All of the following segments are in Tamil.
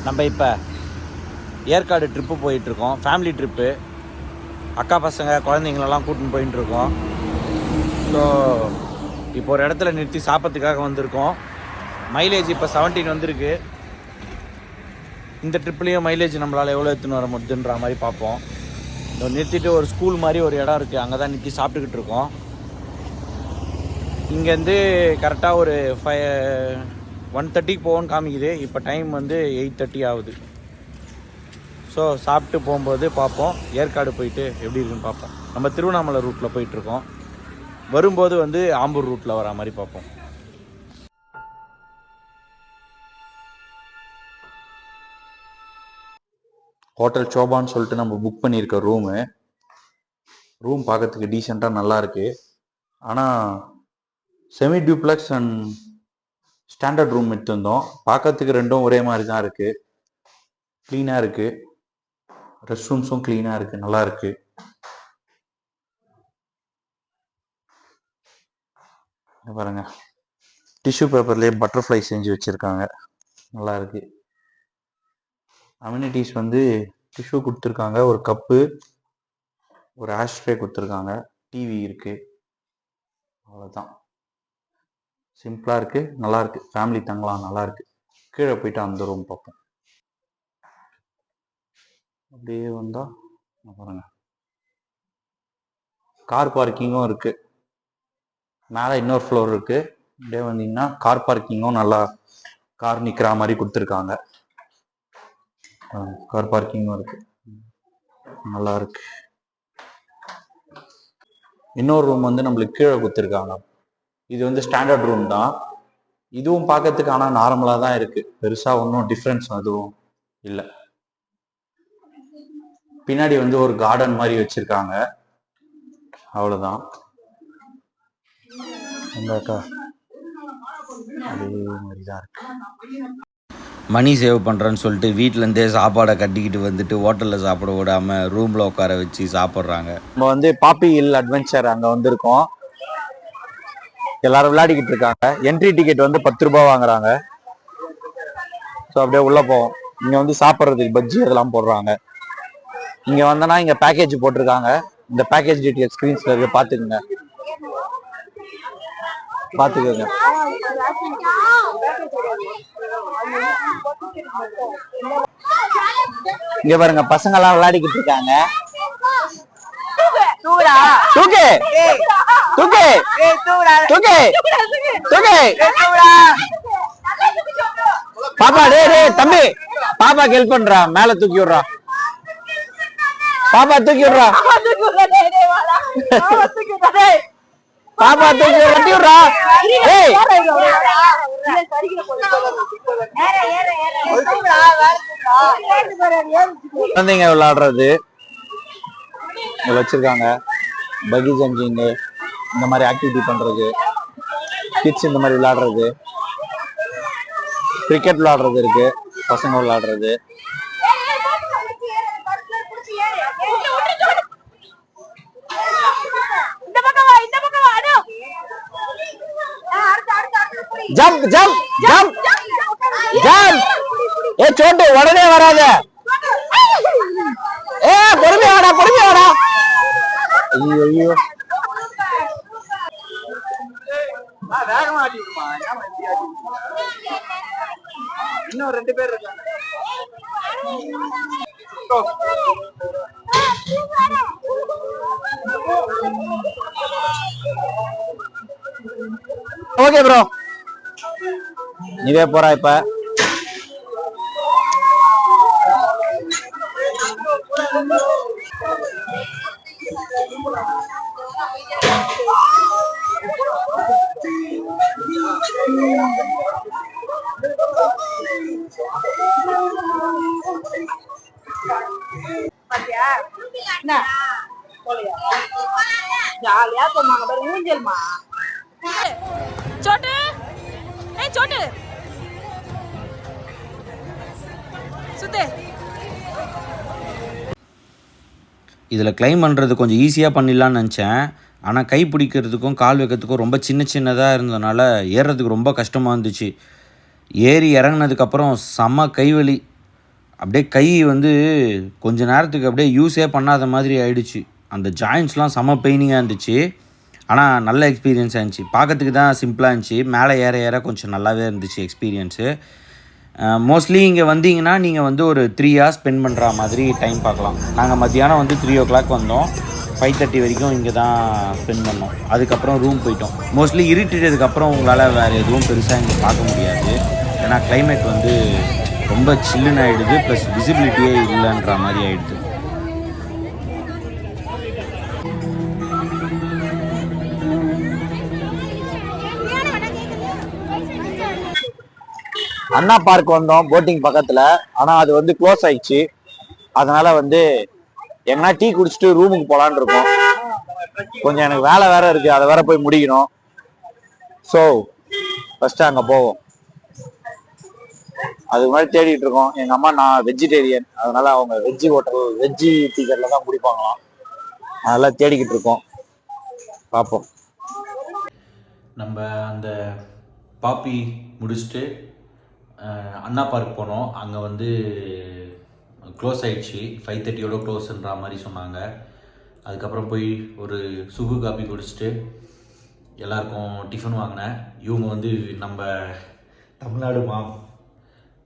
நம்ம இப்போ ஏற்காடு ட்ரிப்பு போயிட்டுருக்கோம். Family trip. அக்கா பசங்க குழந்தைங்களெல்லாம் கூட்டின்னு போயிட்டுருக்கோம். ஸோ இப்போ ஒரு இடத்துல நிறுத்தி சாப்பிட்றதுக்காக வந்திருக்கோம். மைலேஜ் இப்போ 17 வந்திருக்கு. இந்த ட்ரிப்லேயும் மைலேஜ் நம்மளால் எவ்வளோ எடுத்துன்னு வர முடியுதுன்ற மாதிரி பார்ப்போம். நிறுத்திட்டு ஒரு ஸ்கூல் மாதிரி ஒரு இடம் இருக்குது, அங்கே தான் நிறுத்தி சாப்பிட்டுக்கிட்டு இருக்கோம். இங்கேருந்து கரெக்டாக ஒரு 1:30 போகணும்னு காமிக்குது. இப்போ டைம் வந்து 8:30 ஆகுது. ஸோ சாப்பிட்டு போகும்போது பார்ப்போம், ஏற்காடு போயிட்டு எப்படி இருக்குன்னு பார்ப்போம். நம்ம திருவண்ணாமலை ரூட்டில் போயிட்டுருக்கோம். வரும்போது வந்து ஆம்பூர் ரூட்டில் வர மாதிரி பார்ப்போம். ஹோட்டல் சோபான்னு சொல்லிட்டு நம்ம புக் பண்ணியிருக்க ரூம் பார்க்கறதுக்கு டீசெண்டாக நல்லாயிருக்கு. ஆனால் semi duplex and standard room எடுத்திருந்தோம். பார்க்கறதுக்கு ரெண்டும் ஒரே மாதிரி தான் இருக்குது. க்ளீனாக இருக்குது. ரெஸ்ட் ரூம்ஸும் க்ளீனாக இருக்குது, நல்லா இருக்குது. பாருங்க, டிஷ்யூ பேப்பர்லேயே பட்டர்ஃப்ளை செஞ்சு வச்சுருக்காங்க, நல்லா இருக்குது. அம்யூனிட்டிஸ் வந்து டிஷ்யூ கொடுத்துருக்காங்க, ஒரு கப்பு, ஒரு ஆஷ்ட்ரே கொடுத்துருக்காங்க, டிவி இருக்குது. அவ்வளோதான், சிம்பிளாக இருக்குது, நல்லாயிருக்கு. ஃபேமிலி தங்கலாம், நல்லாயிருக்கு. கீழே போயிட்டு அந்த ரூம் பார்ப்போம். அப்படியே வந்தால் பாருங்க, கார் பார்க்கிங்கும் இருக்குது. மேலே இன்னொரு ஃப்ளோர் இருக்குது. அப்படியே வந்தீங்கன்னா கார் பார்க்கிங்கும் நல்லா கார் நிற்கிற மாதிரி கொடுத்துருக்காங்க. கார் பார்க்கிங்கும் இருக்குது, நல்லா இருக்கு. இன்னொரு ரூம் வந்து நம்மளுக்கு கீழே கொடுத்துருக்காங்க. இது வந்து ஸ்டாண்டர்ட் ரூம் தான். இதுவும் பார்க்கறதுக்கு ஆனால் நார்மலாக தான் இருக்குது, பெருசாக ஒன்றும் டிஃப்ரென்ஸ் எதுவும் இல்லை. பின்னாடி வந்து ஒரு கார்டன் மாதிரி வச்சுருக்காங்க, அவ்வளோதான். அதே மாதிரி தான் இருக்கு. மணி சேவ் பண்ணுறேன்னு சொல்லிட்டு வீட்டிலேருந்தே சாப்பாடை கட்டிக்கிட்டு வந்துட்டு ஹோட்டலில் சாப்பிட விடாமல் ரூமில் உட்கார வச்சு சாப்பிட்றாங்க. நம்ம வந்து பாப்பி ஹில் அட்வென்ச்சர் அங்கே வந்திருக்கோம். எல்லாரும் விளையாடிக்கிட்டு இருக்காங்க. என்ட்ரி டிக்கெட் வந்து 10 ரூபாய் வாங்குறாங்க. ஸோ அப்படியே உள்ளே போவோம். இங்கே வந்து சாப்பிட்றதுக்கு பஜ்ஜி அதெல்லாம் போடுறாங்க. இங்கே வந்தோன்னா இங்கே பேக்கேஜ் போட்டிருக்காங்க. இந்த பேக்கேஜ் டீட்டெயில் ஸ்க்ரீன்ஸில் இருக்கு, பார்த்துக்குங்க. இங்க பாருங்க, பசங்க எல்லாம் விளையாடிக்கிட்டு இருக்காங்க. பாப்பா, டே தம்பி, பாப்பா ஹெல்ப் பண்றா, மேல தூக்கி விடுறா. பாப்பா தூக்கி விடுறா, பாப்பா தூக்கி கட்டி விடுறா. குழந்தைங்க விளையாடுறது வச்சிருக்காங்க. பகி ஜம்பிங், இந்த மாதிரி ஆக்டிவிட்டி பண்றது, கிட்ஸ் இந்த மாதிரி விளையாடுறது, கிரிக்கெட் விளையாடுறது இருக்கு, பசங்க விளையாடுறது. Jump jump jump jump. ஏ சோட்டு, உடனே வராத. ஏ பொறுமையா வாடா, பொறுமையா வாடா. ஐயோ ஐயோ, இன்னும் 2 பேர் இருக்காங்க. ஓகே ப்ரோ, இதே போறா இப்ப. ஜாலியா போமாங்க பாரு, ஊஞ்சல்மா. சோட்டு, ஏய் சோட்டு, சுத்து. இதில் கிளைம் பண்ணுறது கொஞ்சம் ஈஸியாக பண்ணிடலான்னு நினச்சேன். ஆனால் கை பிடிக்கிறதுக்கும் கால் வைக்கிறதுக்கும் ரொம்ப சின்னதாக இருந்ததுனால ஏறுறதுக்கு ரொம்ப கஷ்டமாக இருந்துச்சு. ஏறி இறங்கினதுக்கப்புறம் செம்ம கைவலி. அப்படியே கை வந்து கொஞ்ச நேரத்துக்கு அப்படியே யூஸே பண்ணாத மாதிரி ஆயிடுச்சு. அந்த ஜாயின்ட்ஸ்லாம் செம பெயினிங்காக இருந்துச்சு. ஆனால் நல்ல எக்ஸ்பீரியன்ஸாக இருந்துச்சு. பார்க்கறதுக்கு தான் சிம்பிளாக இருந்துச்சு. மேலே ஏற ஏற கொஞ்சம் நல்லாவே இருந்துச்சு எக்ஸ்பீரியன்ஸு. மோஸ்ட்லி இங்கே வந்தீங்கன்னா நீங்கள் வந்து ஒரு 3 hours ஸ்பெண்ட் பண்ணுற மாதிரி டைம் பார்க்கலாம். நாங்கள் மத்தியானம் வந்து 3 o'clock வந்தோம். 5:30 வரைக்கும் இங்கே தான் ஸ்பெண்ட் பண்ணோம். அதுக்கப்புறம் ரூம் போயிட்டோம். மோஸ்ட்லி இருட்டிட்டதுக்கப்புறம் உங்களால் வேறு எதுவும் பெருசாக இங்கே பார்க்க முடியாது. ஏன்னா கிளைமேட் வந்து ரொம்ப சில்லுன்னு ஆகிடுது, ப்ளஸ் விசிபிலிட்டியே இல்லைன்ற மாதிரி ஆகிடுது. அண்ணா பார்க் வந்தோம் போட்டிங் பக்கத்தில். ஆனால் அது வந்து க்ளோஸ் ஆயிடுச்சு. அதனால் வந்து எங்கன்னா டீ குடிச்சிட்டு ரூமுக்கு போகலான்னு இருக்கோம். கொஞ்சம் எனக்கு வேலை வேற இருக்குது, அதை வேற போய் முடிக்கணும். ஸோ ஃபஸ்ட்டு அங்கே போவோம். அதுக்கு மாதிரி தேடிட்டு இருக்கோம். எங்கள் அம்மா நான் வெஜிடேரியன், அதனால அவங்க வெஜ்ஜி டீ கடையில் தான் குடிப்பாங்களாம். அதெல்லாம் தேடிக்கிட்டு இருக்கோம். பார்ப்போம். நம்ம அந்த பாப்பி முடிச்சுட்டு அண்ணா பார்க் போனோம். அங்கே வந்து க்ளோஸ் ஆகிடுச்சு, 5:30 க்ளோஸ்ன்ற மாதிரி சொன்னாங்க. அதுக்கப்புறம் போய் ஒரு சுகு காப்பி குடிச்சிட்டு எல்லாருக்கும் டிஃபன் வாங்கினேன். இவங்க வந்து நம்ம தமிழ்நாடு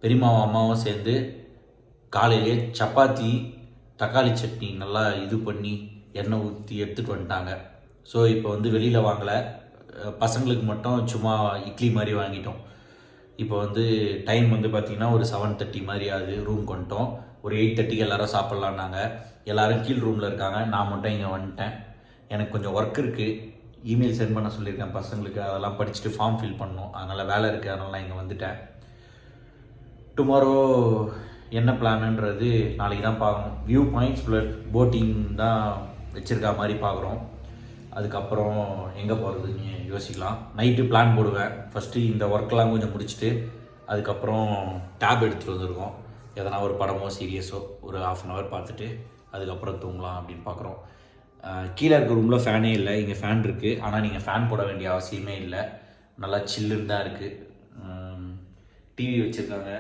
பெரியம்மாவும் அம்மாவும் சேர்ந்து காலையிலே சப்பாத்தி தக்காளி சட்னி நல்லா இது பண்ணி எண்ணெய் ஊற்றி எடுத்துகிட்டு வந்துட்டாங்க. ஸோ இப்போ வந்து வெளியில் வாங்கலை, பசங்களுக்கு மட்டும் சும்மா இட்லி மாதிரி வாங்கிட்டோம். இப்போ வந்து டைம் வந்து பார்த்திங்கன்னா ஒரு 7:30 மாதிரி ஆகுது. ரூம் கொண்டுட்டோம். ஒரு 8:30 எல்லோரும் சாப்பிட்லான்னாங்க. எல்லோரும் கீழ் ரூமில் இருக்காங்க, நான் மட்டும் இங்கே வந்துட்டேன். எனக்கு கொஞ்சம் ஒர்க் இருக்குது, இமெயில் சென்ட் பண்ண சொல்லியிருக்கேன் பசங்களுக்கு. அதெல்லாம் படிச்சுட்டு ஃபார்ம் ஃபில் பண்ணணும், அதனால் வேலை இருக்குது. அதனால் நான் இங்கே வந்துட்டேன். டுமாரோ என்ன பிளானுன்றது நாளைக்கு தான் பார்க்கணும். வியூ பாயிண்ட்ஸ் ப்ளஸ் போட்டிங் தான் வச்சுருக்கா மாதிரி பார்க்குறோம். அதுக்கப்புறம் எங்கே போகிறதுன்னு யோசிக்கலாம். நைட்டு பிளான் போடுவேன். ஃபஸ்ட்டு இந்த ஒர்க்கெலாம் கொஞ்சம் முடிச்சுட்டு அதுக்கப்புறம் டேப் எடுத்துகிட்டு வந்திருக்கோம். எதனா ஒரு படமோ சீரியஸோ ஒரு 1/2 hour பார்த்துட்டு அதுக்கப்புறம் தூங்கலாம் அப்படின்னு பார்க்குறோம். கீழே இருக்க ரூமில் ஃபேனே இல்லை, இங்கே ஃபேன் இருக்குது. ஆனால் நீங்கள் ஃபேன் போட வேண்டிய அவசியமே இல்லை, நல்லா சில்லுன்னு தான் இருக்குது. டிவி வச்சுருக்காங்க.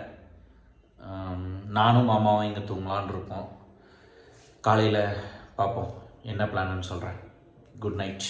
நானும் மாமாவும் இங்கே தூங்கலான் இருக்கோம். காலையில் பார்ப்போம் என்ன பிளான்னு சொல்கிறேன். Good night.